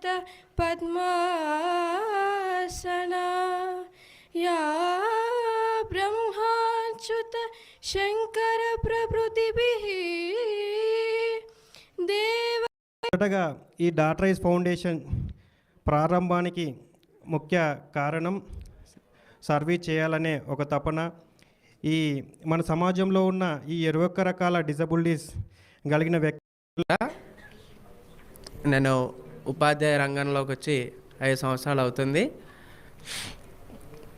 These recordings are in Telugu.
శ్వేత పద్మాసనా యా బ్రహ్మాచ్యుత శంకర ప్రభృతిభిః దేవ. మొదటగా ఈ డాటరైజ్ ఫౌండేషన్ ప్రారంభానికి ముఖ్య కారణం సర్వీస్ చేయాలనే ఒక తపన. ఈ మన సమాజంలో ఉన్న ఈ 21 రకాల డిజబిలిటీస్ కలిగిన వ్యక్తుల నేను ఉపాధ్యాయ రంగంలోకి వచ్చి 5 సంవత్సరాలు అవుతుంది.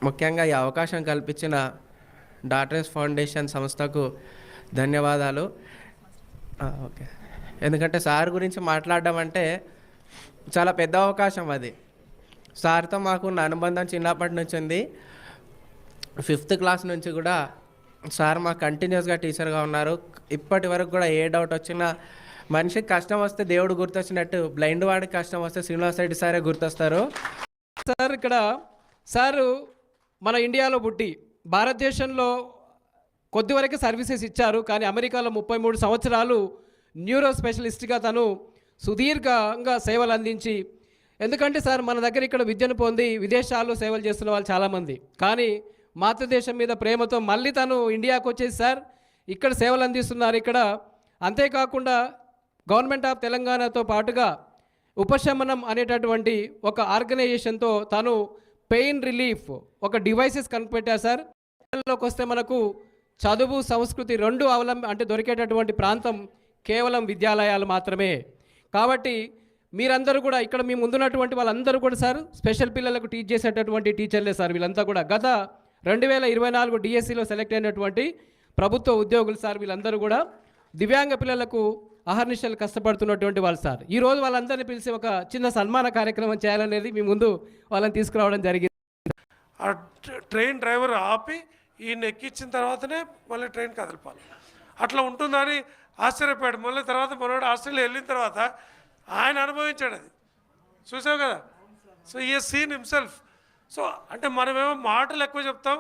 ముఖ్యంగా ఈ అవకాశం కల్పించిన డాటరైజ్ ఫౌండేషన్ సంస్థకు ధన్యవాదాలు. ఓకే, ఎందుకంటే సార్ గురించి మాట్లాడడం అంటే చాలా పెద్ద అవకాశం. అది సార్తో మాకున్న అనుబంధం చిన్నప్పటి నుంచి ఉంది. 5th క్లాస్ నుంచి కూడా సార్ మాకు కంటిన్యూస్గా టీచర్గా ఉన్నారు. ఇప్పటి వరకు కూడా ఏ డౌట్ వచ్చినా, మనిషికి కష్టం వస్తే దేవుడు గుర్తొచ్చినట్టు బ్లైండ్ వాడికి కష్టం వస్తే శ్రీనివాస్ రెడ్డి సారే గుర్తొస్తారు. సార్ ఇక్కడ సారు మన ఇండియాలో పుట్టి భారతదేశంలో కొద్ది వరకు సర్వీసెస్ ఇచ్చారు. కానీ అమెరికాలో 33 సంవత్సరాలు న్యూరో స్పెషలిస్ట్గా తను సుదీర్ఘంగా సేవలు అందించి, ఎందుకంటే సార్ మన దగ్గర ఇక్కడ విద్యను పొంది విదేశాల్లో సేవలు చేస్తున్న వాళ్ళు చాలామంది, కానీ మాతృదేశం మీద ప్రేమతో మళ్ళీ తను ఇండియాకు వచ్చేసి సార్ ఇక్కడ సేవలు అందిస్తున్నారు. ఇక్కడ అంతేకాకుండా గవర్నమెంట్ ఆఫ్ తెలంగాణతో పాటుగా ఉపశమనం అనేటటువంటి ఒక ఆర్గనైజేషన్తో తను పెయిన్ రిలీఫ్ ఒక డివైసెస్ కనిపెట్టారు సార్. లోకి వస్తే మనకు చదువు సంస్కృతి రెండు అంటే దొరికేటటువంటి ప్రాంతం కేవలం విద్యాలయాలు మాత్రమే. కాబట్టి మీరందరూ కూడా ఇక్కడ మీ ముందున్నటువంటి వాళ్ళందరూ కూడా సార్ స్పెషల్ పిల్లలకు టీచ్ చేసేటటువంటి టీచర్లే సార్. వీళ్ళంతా కూడా గత 2024 డిఎస్సిలో సెలెక్ట్ అయినటువంటి ప్రభుత్వ ఉద్యోగులు సార్. వీళ్ళందరూ కూడా దివ్యాంగ పిల్లలకు అహర్నిశలు కష్టపడుతున్నటువంటి వాళ్ళు సార్. ఈరోజు వాళ్ళందరినీ పిలిచి ఒక చిన్న సన్మాన కార్యక్రమం చేయాలనేది మీ ముందు వాళ్ళని తీసుకురావడం జరిగింది. ఆ ట్రైన్ డ్రైవర్ ఆపి ఈయన ఎక్కించిన తర్వాతనే మళ్ళీ ట్రైన్ కదలపాలి. అట్లా ఉంటుందని ఆశ్చర్యపోయాడు. మళ్ళీ తర్వాత మనోడు ఆస్ట్రేలియా వెళ్ళిన తర్వాత ఆయన అనుభవించాడు అది. చూసావు కదా. సో ఈ సీన్ హిమ్సెల్ఫ్. సో అంటే మనమేమో మాటలు ఎక్కువ చెప్తాం,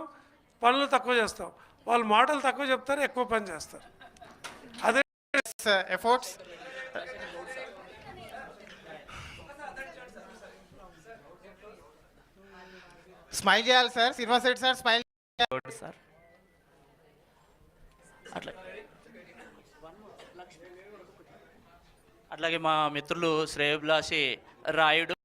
పనులు తక్కువ చేస్తాం. వాళ్ళు మాటలు తక్కువ చెప్తారు, ఎక్కువ పని చేస్తారు. అదే ఎఫర్ట్స్. స్మైల్ చేయాలి sir. Srinivas Reddy sir smile sir. అట్లాగే మా మిత్రులు శ్రేయభిలాషి రాయుడు